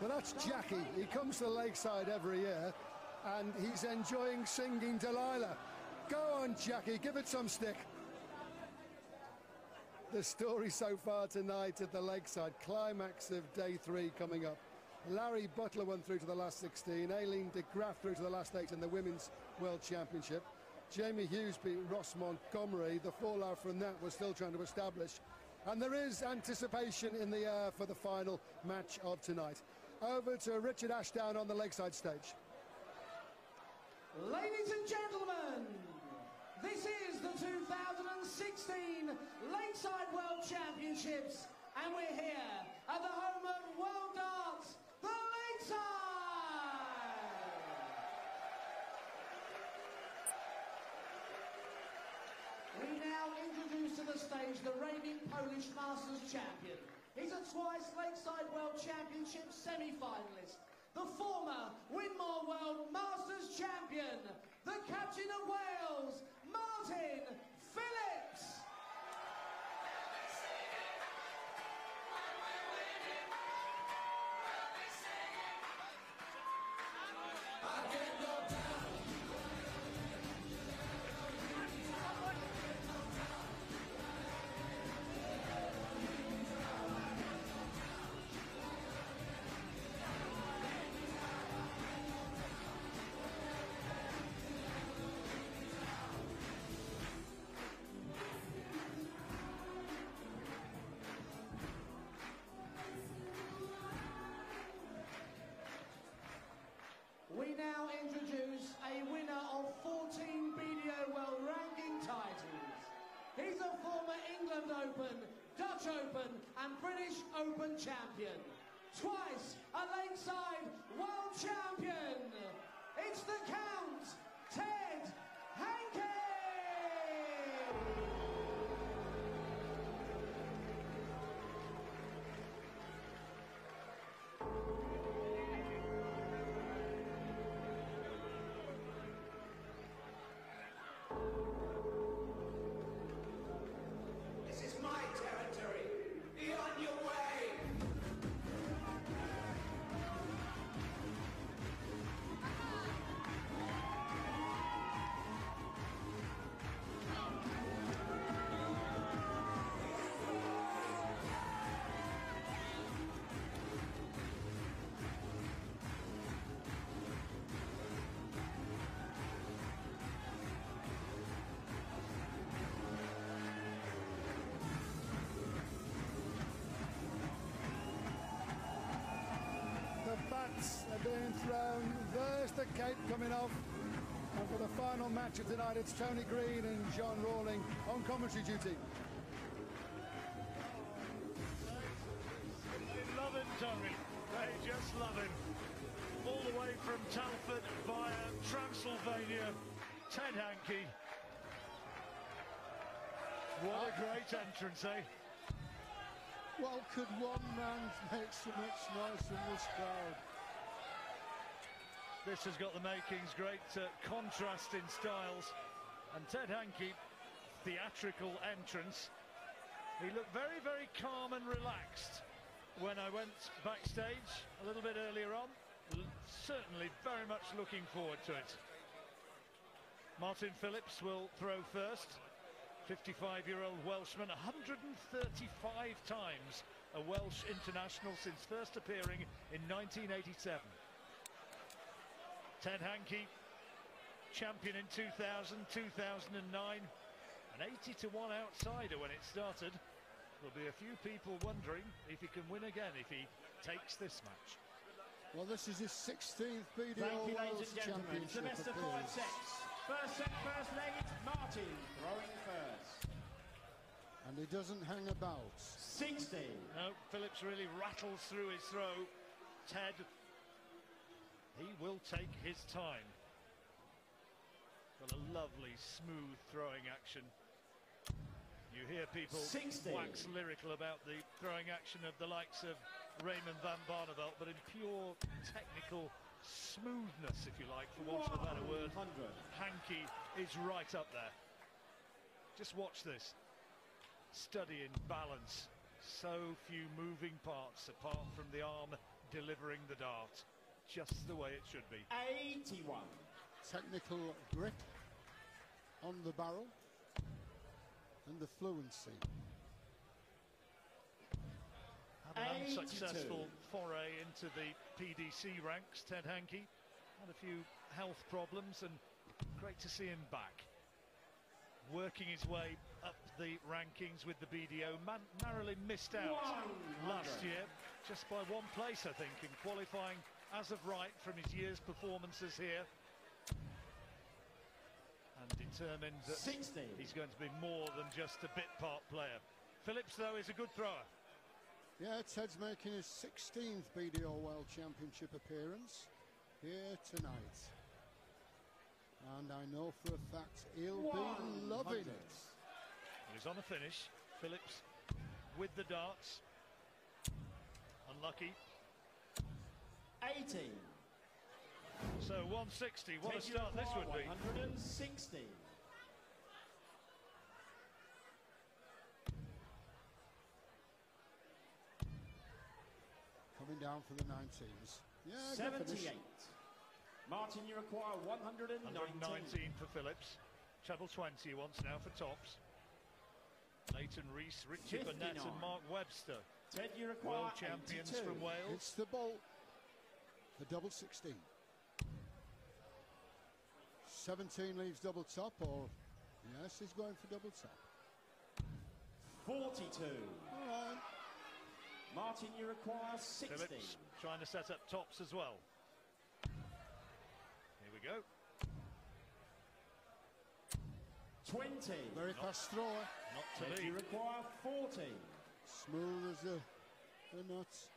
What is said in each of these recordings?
Well, that's Jackie. He comes to Lakeside every year, and he's enjoying singing Delilah. Go on, Jackie, give it some stick. The story so far tonight at the Lakeside, climax of day 3 coming up. Larry Butler won through to the last 16, Aileen de Graaf through to the last 8 in the Women's World Championship. Jamie Hughes beat Ross Montgomery. The fallout from that was still trying to establish. And there is anticipation in the air for the final match of tonight. Over to Richard Ashdown on the Lakeside stage. Ladies and gentlemen, this is the 2016 Lakeside World Championships, and we're here at the home of world darts, the Lakeside! We now introduce to the stage the reigning Polish Masters champion. He's a twice Lakeside World Championship semi-finalist, the former Winmore World Masters champion, the captain of Wales, Martin Phillips. We now introduce a winner of 14 BDO World Ranking titles. He's a former England Open, Dutch Open and British Open champion. Twice a Lakeside World Champion. It's the Count, Hankey! The bats are being thrown. There's the cape coming off. And for the final match of tonight, it's Tony Green and John Rawling on commentary duty. They love him, Tony. They just love him. All the way from Telford via Transylvania, Hankey. What a great entrance, eh? Well, could one man make so much noise in this crowd? This has got the makings, great contrast in styles. And Hankey, theatrical entrance. He looked very, very calm and relaxed when I went backstage a little bit earlier on. Certainly very much looking forward to it. Martin Phillips will throw first. 55-year-old Welshman, 135 times a Welsh international since first appearing in 1987. Hankey, champion in 2000, 2009, an 80-1 outsider when it started. There'll be a few people wondering if he can win again if he takes this match. Well, this is his 16th BDO World Championship. It's the best of 5 sets. First set, first leg, it's Martin throwing first. And he doesn't hang about. 60. No, Phillips really rattles through his throw. Ted, he will take his time. Got a lovely, smooth throwing action. You hear people 60. Wax lyrical about the throwing action of the likes of Raymond van Barneveld, but in pure technical smoothness, if you like, for want of a better word, Hankey is right up there. Just watch this. Studying balance. So few moving parts apart from the arm delivering the dart just the way it should be. 81. Technical grip on the barrel and the fluency. Had an 82. unsuccessful foray into the PDC ranks, Ted Hankey. Had a few health problems, and great to see him back. Working his way up the rankings with the BDO. Narrowly missed out last year, just by one place, I think, in qualifying as of right from his year's performances here. And determined that 60. he's going to be more than just a bit part player. Phillips, though, is a good thrower. Yeah, Ted's making his 16th BDO World Championship appearance here tonight. And I know for a fact he'll be loving it. He's on a finish. Phillips with the darts. Unlucky. 80. So 160, what a start this would be. 160. Coming down for the 19s. Yeah, 78. Martin, you require 119. 119 for Phillips. Treble 20 he wants now for tops. Nathan Rees, Richard 59. Burnett and Mark Webster. Ted, you require World champions 82. from Wales. It's the ball. The double 16. 17 leaves double top, or yes, he's going for double top. 42. All right. Martin, you require 60. Phillips trying to set up tops as well. Here we go. 20. Very fast thrower. Not to Ted, you lead. require 40. Smooth as the nuts.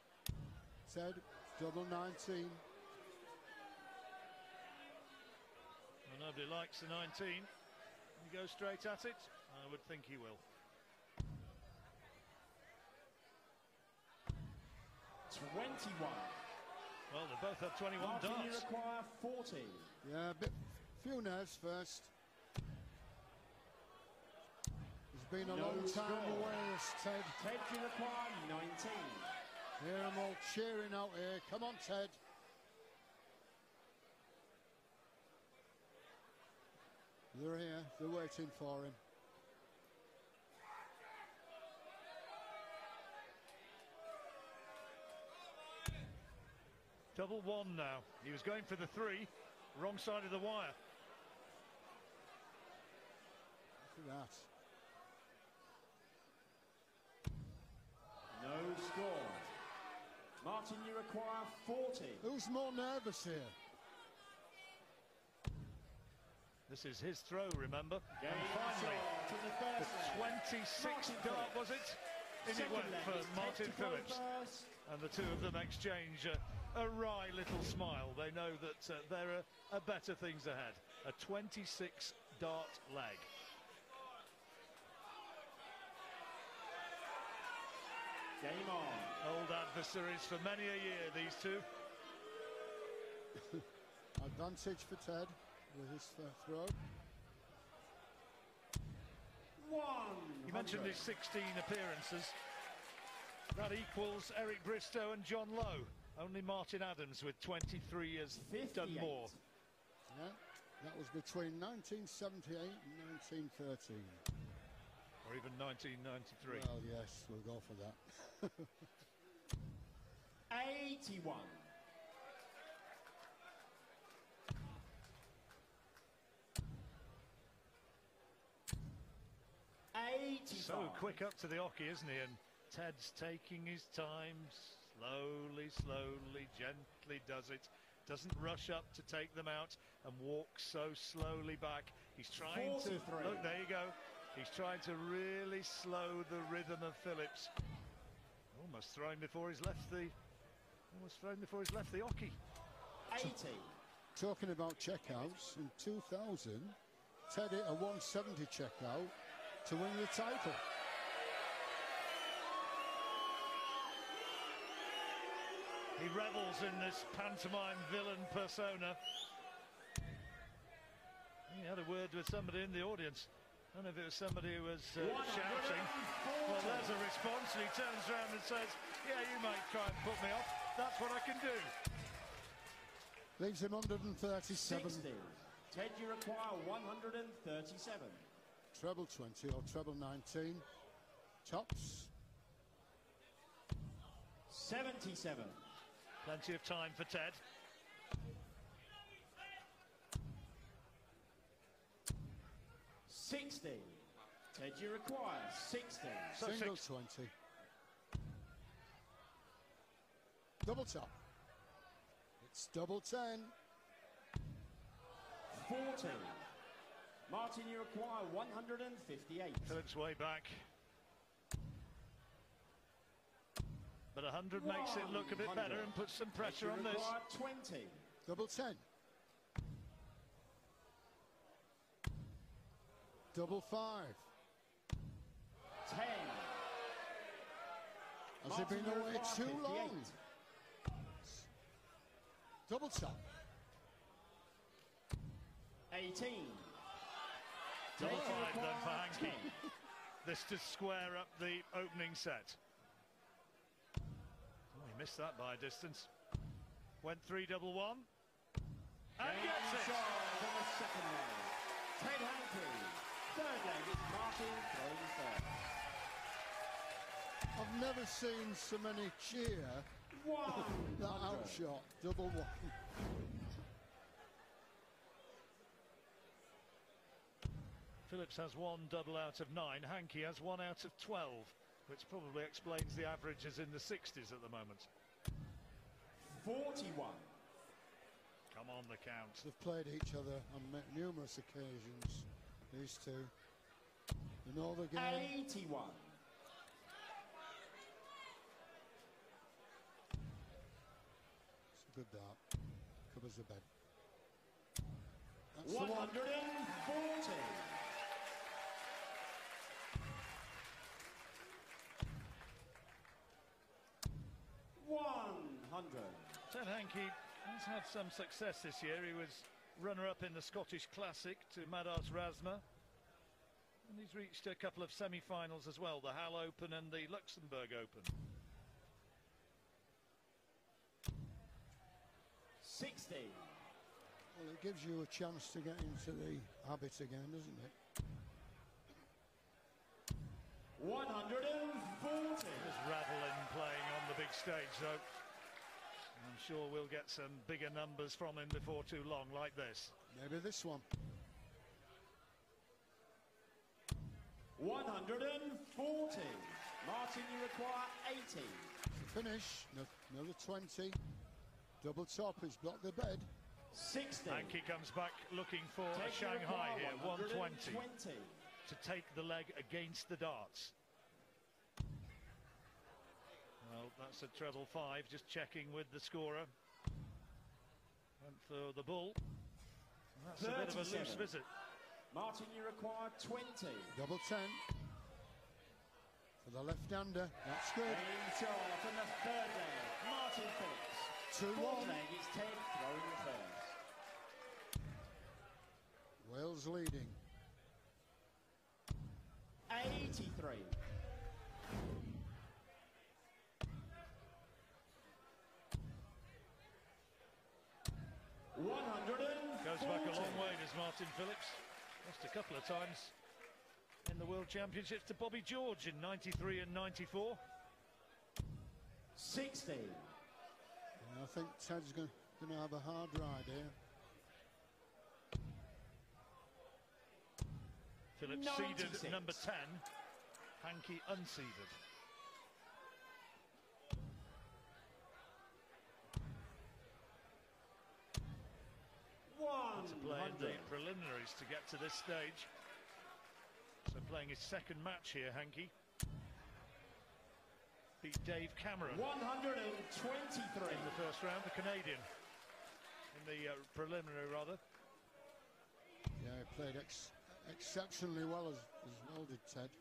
Ted, double 19. Well, nobody likes the 19. He goes straight at it. I would think he will. 21. Well, they both have 21 Martin, you darts. require 40. Yeah, few nerves first. It's been a No long time score. away, this Ted. Ted, you require 19. Hear them all cheering out here. Come on, Ted. They're here. They're waiting for him. Double one now. He was going for the 3, wrong side of the wire. Look at that. No score. Martin, you require 40. Who's more nervous here? This is his throw, remember? Game And finally, to the first leg. 26th Martin dart, was Phillips. it? In it Second went leg for is Ted Martin to go Phillips. first. And the two of them exchange a wry little smile. They know that there are better things ahead. A 26 dart leg. Game on. Old adversaries for many a year, these two. Advantage for Ted with his throw. 1. You mentioned his 16 appearances. That equals Eric Bristow and John Lowe. Only Martin Adams with 23 has done 58. more. Yeah, that was between 1978 and 1913. Or even 1993. Well, yes, we'll go for that. 81. So quick up to the hockey, isn't he? And Ted's taking his time, slowly, gently does it. Doesn't rush up to take them out and walks so slowly back. He's trying 43. to, look, there you go. He's trying to really slow the rhythm of Phillips. Almost throwing before he's left the hockey. 80. Talking about checkouts, in 2000, Ted hit a 170 checkout to win the title. He revels in this pantomime villain persona. He had a word with somebody in the audience. I don't know if it was somebody who was shouting. Well, there's a response, and he turns around and says, yeah, you might try and put me off, that's what I can do. Leaves him 137. 60. Ted, you require 137. Treble 20 or treble 19. Tops. 77. Plenty of time for Ted. 60. Ted, you require 60. So Single 6. 20. Double top. It's double 10. 40. Martin, you require 158. Phillips way back. But 100 makes it look a bit better and puts some pressure on this. 20. Double 10. Double 5. 10. Has he been away too long? Double top. 18. Double 5 then for Hankey. This to square up the opening set. Oh, he missed that by a distance. Went 3 double 1. And gets it. On the second leg. Ted Hankey. Third leg is Martin throwing first. I've never seen so many cheer 100. that outshot. Double 1. Phillips has 1 double out of 9. Hankey has 1 out of 12, which probably explains the averages in the 60s at the moment. 41. Come on, the count. They've played each other on numerous occasions, these two. They know the game. 81. It's a good dart. Covers the bed. That's the 140. Ted Hankey has had some success this year. He was runner-up in the Scottish Classic to Madars Razma. And he's reached a couple of semi-finals as well, the Hal Open and the Luxembourg Open. 60. Well, it gives you a chance to get into the habit again, doesn't it? 140. There's Ravelin playing on the big stage, so I'm sure we'll get some bigger numbers from him before too long, like this. Maybe this one. 140. Martin, you require 80. Finish. Another 20. Double top. He's blocked the bed. 60. Hankey comes back looking for a Shanghai here, 120. To take the leg against the darts. Well, that's a treble 5, just checking with the scorer. Went for the bull. And that's a bit of a loose visit. Martin, you require 20. Double 10. For the left-hander. That's good. Aims off in the third leg. Martin Phillips. 2-1. Fourth leg is Ted throwing first. Wales leading. 83. 140. Goes back a long way, does Martin Phillips. Lost a couple of times in the World Championships to Bobby George in 93 and 94. 60. And I think Ted's going to have a hard ride here. Phillips 96. seeded number 10. Hankey unseeded. To play in the preliminaries to get to this stage. So playing his second match here, Hankey. Beat Dave Cameron 123 in the first round, the Canadian. In the preliminary, rather. Yeah, he played exceptionally well as well did Ted.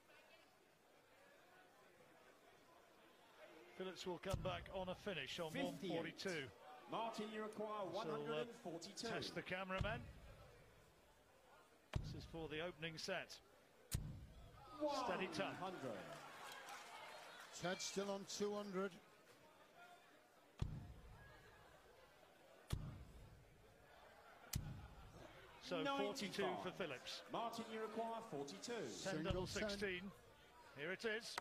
Phillips will come back on a finish on 58. 142. Martin, you require 142. Test the cameraman. This is for the opening set. Steady time. 100. Ted still on 200. So 42 for Phillips. Martin, you require 42. 10 double 16. Here it is.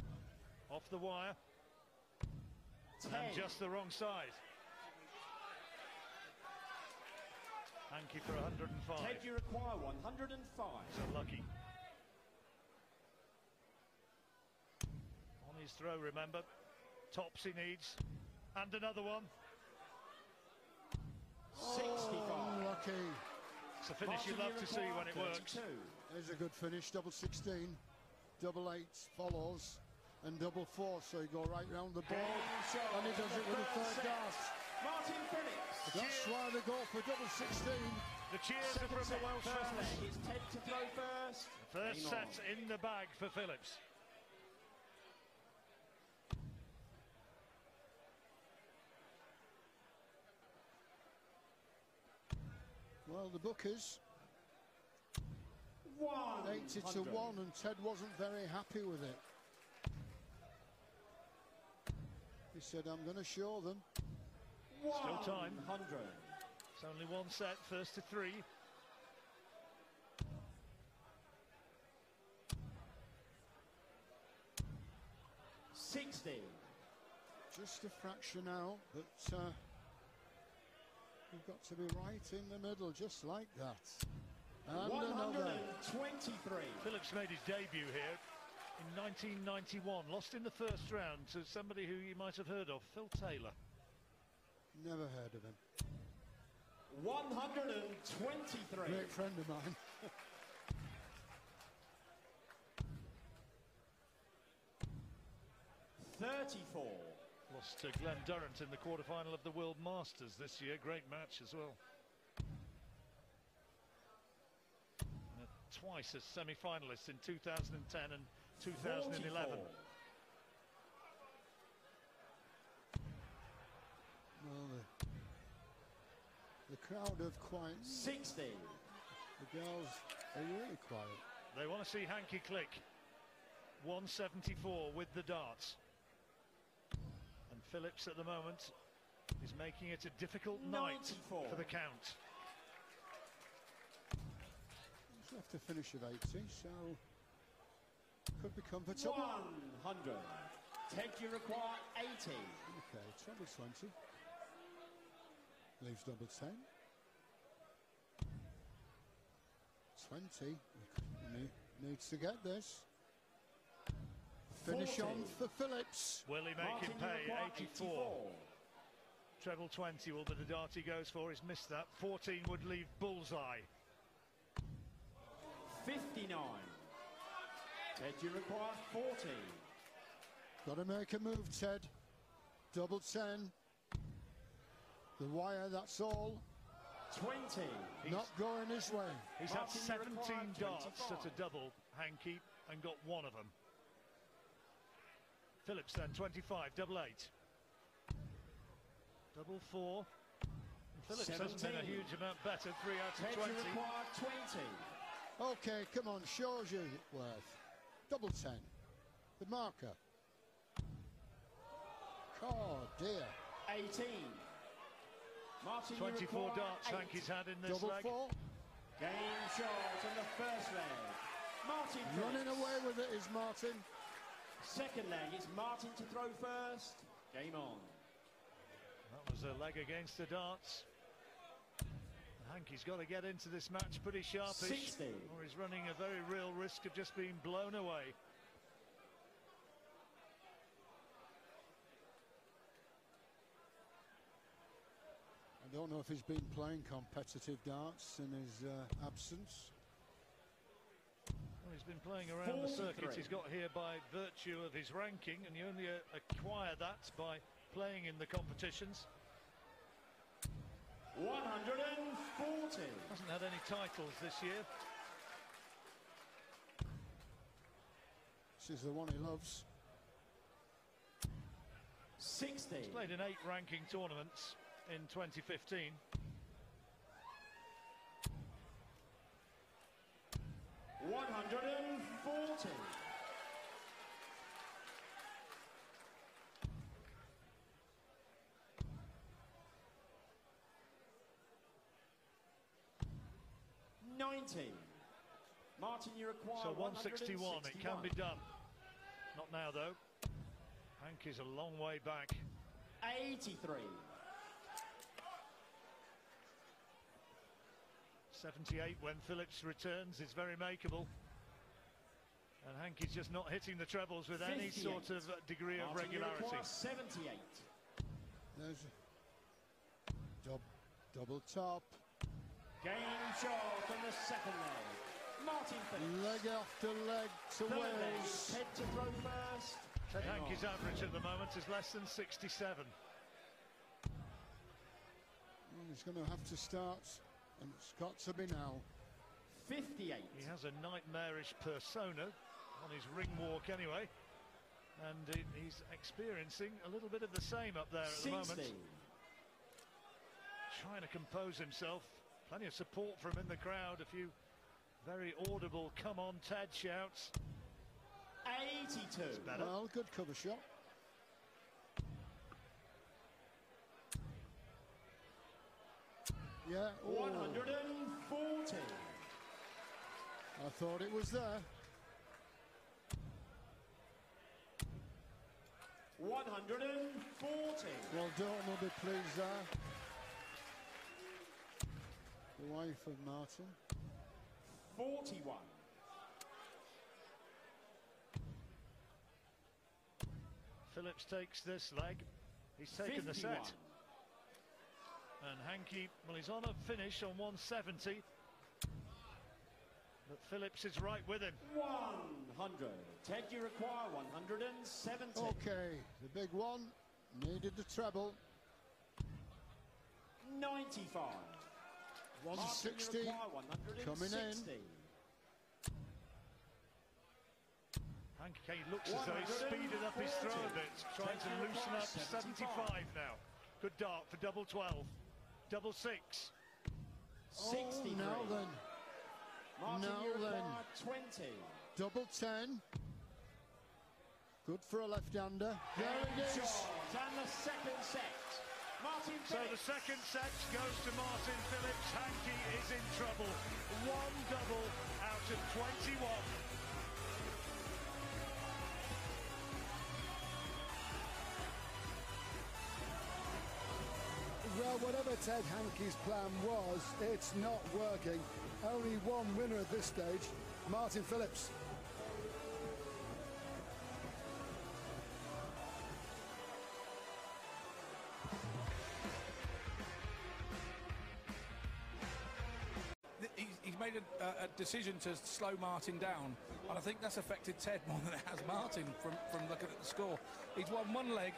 Off the wire. 10. And just the wrong side. Hankey for 105. Ted, you require 105. So lucky. On his throw, remember. Tops he needs. And another one. 65. Lucky. It's a finish you love to see when it works. There's a good finish. Double 16. Double 8 follows. And double 4. So you go right round the board. And he does it with a third dart. Martin Phillips. That's why they go for double 16. The cheers are from the Welsh fans. It's Ted to throw first. First set in the bag for Phillips. Well, the bookers 100. 80 to 1, and Ted wasn't very happy with it. He said, I'm going to show them. Still time. 100. It's only one set, first to 3. Just a fraction out, but you've got to be right in the middle, just like that. And 123. Phillips made his debut here in 1991, lost in the first round to somebody who you might have heard of, Phil Taylor. Never heard of him. 123. Great friend of mine. Lost to Glenn Durrant in the quarter-final of the World Masters this year. Great match as well. Twice as semi-finalists in 2010 and 2011. 44. Well, the crowd have quite... 60. The girls are really quiet. They want to see Hankey click. 174 with the darts. And Phillips at the moment is making it a difficult 94. night for the count. He's left a finish of 80, so could be comfortable. 100. Ted, you require 80. Okay, treble 20. Leaves double 10. 20. He needs to get this. Finish 40. on for Phillips. Will he make Martin, him pay? you require 84. Treble 20 will be the dart he goes for. He's missed that. 14 would leave bullseye. 59. Ted, you require 40. Got to make a move, Ted. Double 10. The wire, that's all. 20. Not going his way. He's Martin, had you 17 require darts 25. at a double, Hankey, and got one of them. Phillips then 25, double 8. Double 4. And Phillips hasn't been a 17. huge amount better, 3 out Ted, of 20. you require 20. Okay, come on, shows you worth. Double 10. The marker. Oh, dear. 18. Martin, 24 you require darts 8. Hankey's had in this Double leg. 4. Game shot in the first leg. Martin Running Phillips. away with it is Martin. Second leg, it's Martin to throw first. Game on. That was a leg against the darts. Hankey's got to get into this match pretty sharpish, 60. or he's running a very real risk of just being blown away. I don't know if he's been playing competitive darts in his absence. Well, he's been playing around the 43. circuit he's got here by virtue of his ranking, and you only acquire that by playing in the competitions. 140. Hasn't had any titles this year. This is the one he loves. 60. He's played in 8 ranking tournaments in 2015. 140. 90. Martin, you require So 161, it can be done. Not now, though. Hankey's a long way back. 83. 78 when Phillips returns is very makeable. And Hankey's just not hitting the trebles with 58. any sort of degree of Martin, you regularity. require 78. There's a double top. Game shot on the second leg. Martin Phillips. Leg after leg to Third leg, Wales. Ted to throw first. Ted Game Hankey's on. average at the moment is less than 67. Well, he's going to have to start, and it's got to be now. 58. He has a nightmarish persona on his ring walk anyway, and he's experiencing a little bit of the same up there at 60. the moment. Trying to compose himself. Plenty of support from in the crowd. A few very audible "come on Ted" shouts. 82. Better. Well, good cover shot. Yeah. Oh, 140. I thought it was there. 140. Well, Dalton will be pleased there. The wife of Martin. 41. Phillips takes this leg. He's taken 51. the set. And Hankey, well, he's on a finish on 170. But Phillips is right with him. 100. Ted, you require 170. Okay, the big one needed the treble. 95. 160 coming in. Hankey looks as though he's speeded up his throw a bit, trying to loosen up. 75 now. Good dart for double 12. Double 6. 63. Oh, now then. Martin, Now you then. require 20. Double 10. Good for a left-hander. There it is. And the second set. Martin So Phillips. the second set goes to Martin Phillips. Hankey is in trouble. One double out of 21. Well, whatever Ted Hankey's plan was, it's not working. Only one winner at this stage, Martin Phillips. He's made a decision to slow Martin down, and I think that's affected Ted more than it has Martin from looking at the score. He's won one leg,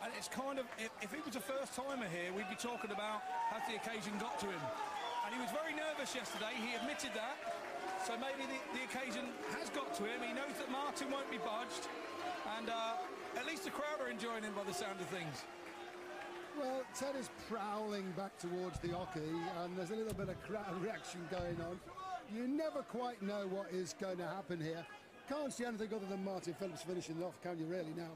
and it's kind of, if he was a first-timer here, we'd be talking about has the occasion got to him. And he was very nervous yesterday, he admitted that, so maybe the occasion has got to him. He knows that Martin won't be budged, and at least the crowd are enjoying him by the sound of things. Well, Ted is prowling back towards the hockey, and there's a little bit of crowd reaction going on. You never quite know what is going to happen here. Can't see anything other than Martin Phillips finishing off, can you really now?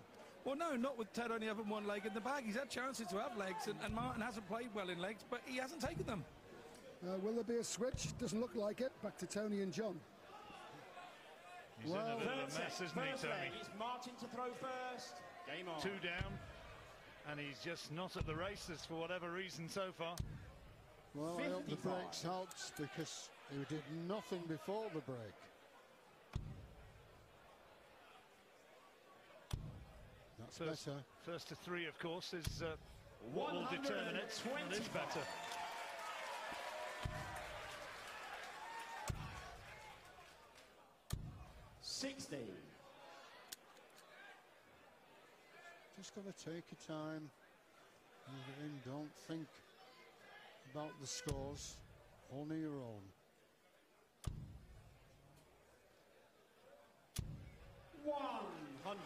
Well, no, not with Ted only having one leg in the bag. He's had chances to have legs, and Martin hasn't played well in legs, but he hasn't taken them. Will there be a switch? Doesn't look like it. Back to Tony and John. He's in a bit of a mess, isn't he, First Tony? leg, it's Martin to throw first. Game on. 2 down, and he's just not at the races for whatever reason so far. Well, I hope the 55. breaks helped because he did nothing before the break. That's better. First to 3, of course, is what will determine it. And it's better. Just got to take your time. Move it in. Don't think about the scores. Only your own. 100.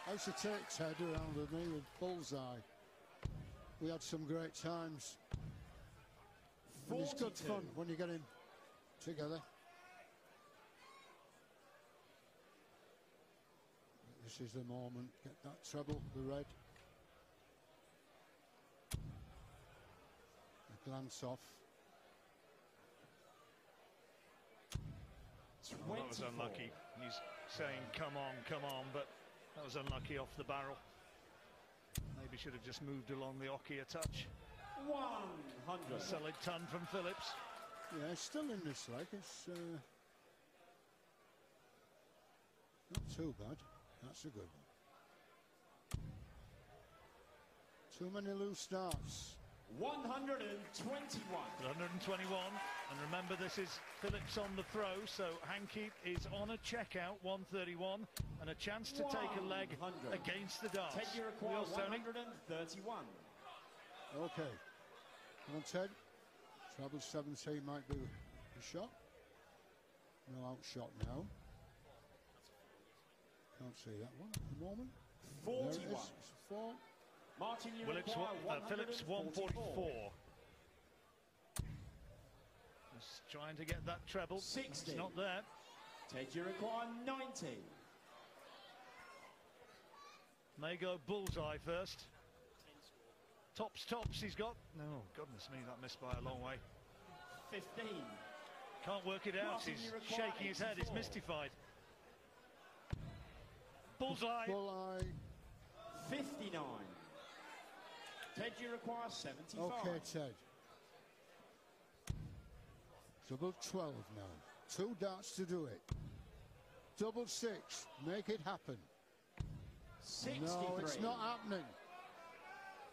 I used to take Ted around with me with bullseye. We had some great times. And it's good 42. fun when you get him together. This is the moment. Get that treble, the red. A glance off. that was unlucky. He's saying, come on, but that was unlucky off the barrel. Maybe should have just moved along the hockey a touch. 100. A solid ton from Phillips. Yeah, it's still in this leg. It's not too bad. That's a good one. Too many loose starts. 121. 121, and remember this is Phillips on the throw, so Hankey is on a checkout, 131, and a chance to take a leg against the darts. Ted, you require Wheels, Tony. 131. Okay. Come on, Ted. Treble 17 might be a shot. No outshot now. Can't see that one at the moment. 41. There it is. It's a 4. Martin, you Phillips, require Phillips 144. Just trying to get that treble. 60. It's not there. Ted, you require 90. May go bullseye first. Tops, he's got. No, goodness me, that missed by a long way. 15. Can't work it out. Martin, He's you require shaking his head. He's 84. mystified. Bullseye. Bullseye. 59. Ted, you require 75. Okay, Ted. Double 12 now. 2 darts to do it. Double 6. Make it happen. 63. No, it's not happening.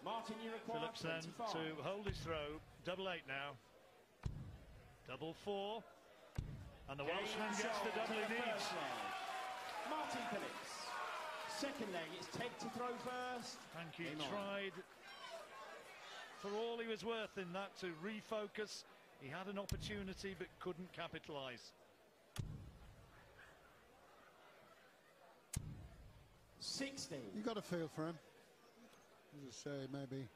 Martin, you require Phillips then 25. to hold his throw. Double 8 now. Double 4. And the Welshman gets the double he needs. Martin Phillips. Second leg, it's Ted to throw first. Hankey tried for all he was worth in that to refocus. He had an opportunity but couldn't capitalise. 60. You got a feel for him. As I say, maybe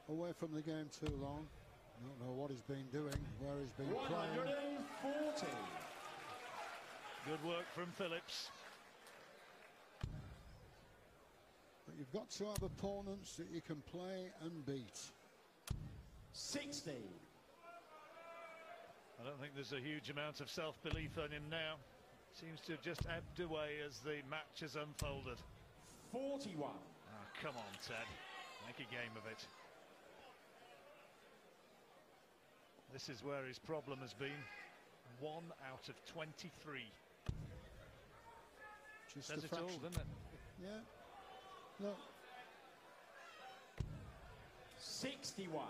away from the game too long. Don't know what he's been doing, where he's been playing. 140. Good work from Phillips. But you've got to have opponents that you can play and beat. 60. I don't think there's a huge amount of self-belief in him now. Seems to have just ebbed away as the match has unfolded. 41. Oh, come on, Ted. Make a game of it. This is where his problem has been. 1 out of 23. Just Says a it all, fraction. doesn't it? Yeah. Look. 61.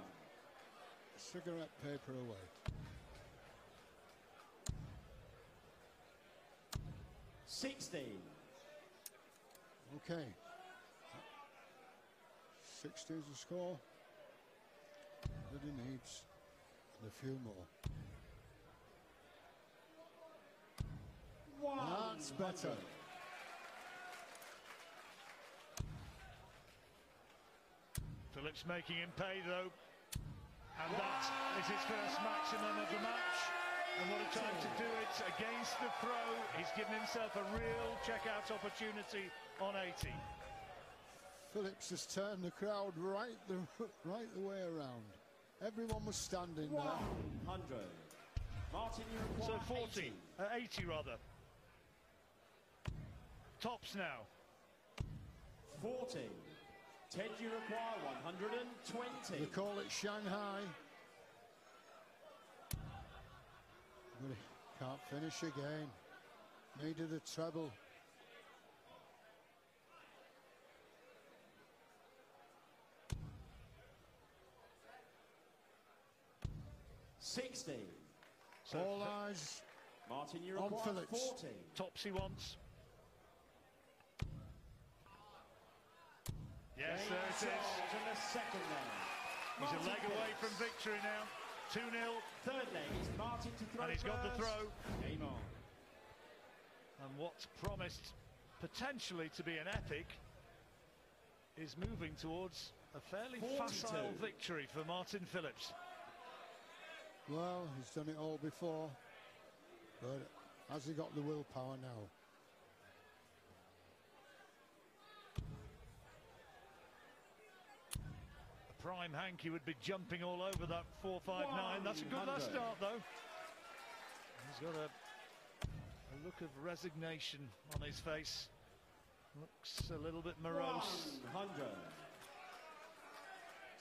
Cigarette paper away. 60. Okay. 60 is the score that he needs, and a few more. That's better. Phillips making him pay though, and that is his first maximum of the match. And what a time to do it against the throw. He's given himself a real checkout opportunity on 80. Phillips has turned the crowd right the way around. Everyone was standing there. 100. Martin, you So require 40, 80 rather. Tops now. 40. Ted, you require 120. They call it Shanghai. But he can't finish again. Needed a treble. 60. So all eyes Martin, you on require Phillips. 40. tops he wants. Yes, there it is. In the second leg. He's a Martin leg away Phillips. from victory now. 2-0. Third leg is Martin to throw And he's got the first. throw. Game on. And what's promised potentially to be an epic is moving towards a fairly 42. facile victory for Martin Phillips. Well, he's done it all before. But has he got the willpower now? A prime Hankey would be jumping all over that 4-5-9. That's a good last 100. start though. He's got a a look of resignation on his face. Looks a little bit morose. 100.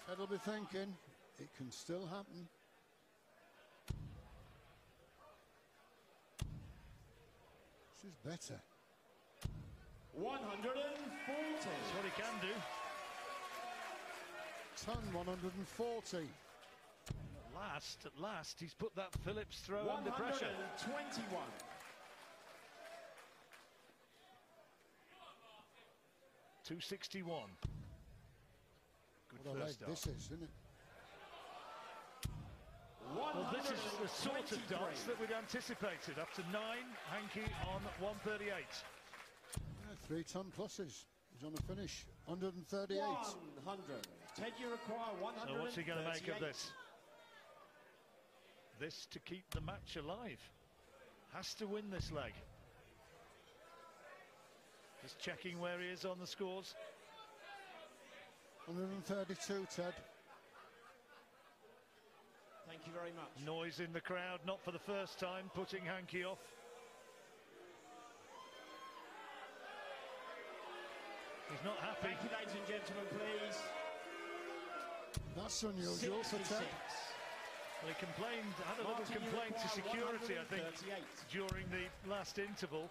Ted'll be thinking, it can still happen. This is better. 140. That's what he can do. Ton 140. At last, he's put that Phillips throw under pressure. 121. .261. Good What a leg first start. this is, isn't it? Well, this is the sort of dots that we'd anticipated. After 9, Hankey on 138. Yeah, 3 ton pluses. He's on the finish. 138. 100. Ted, you require 138. So what's he going to make of this? This to keep the match alive. Has to win this leg. Just checking where he is on the scores. 132, Ted. Thank you very much. Noise in the crowd, not for the first time, putting Hankey off. He's not happy. Thank you, ladies and gentlemen, please. That's unusual for 66. Ted. Well, he complained, had a little complaint to security, I think, during the last interval.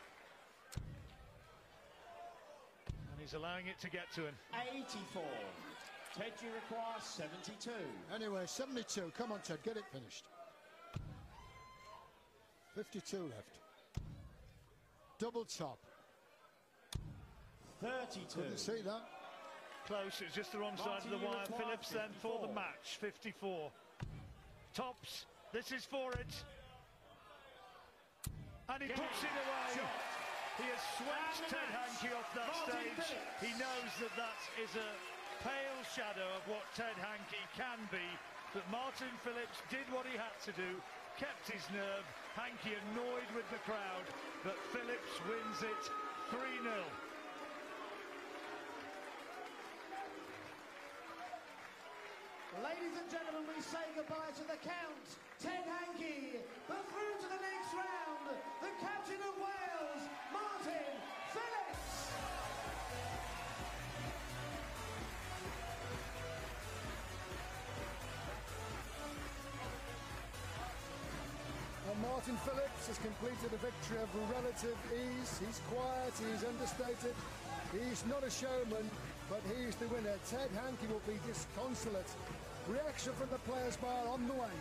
And he's allowing it to get to him. 84. Ted, you require 72. Anyway, 72. Come on, Ted, get it finished. 52 left. Double top. 32. Couldn't see that. Close, it's just the wrong side of the wire. Phillips then for the match, 54. Tops, this is for it. And he puts it away. He has swept Ted Hankey off that stage. He knows that that is a pale shadow of what Ted Hankey can be. But Martin Phillips did what he had to do, kept his nerve. Hankey annoyed with the crowd, but Phillips wins it 3-0. Ladies and gentlemen, we say goodbye to the Count, Ted Hankey, but through to the next round, the captain of Wales, Martin Phillips. And Martin Phillips has completed a victory of relative ease. He's quiet, he's understated, he's not a showman, but he's the winner. Ted Hankey will be disconsolate. Reaction from the players' bar on the way.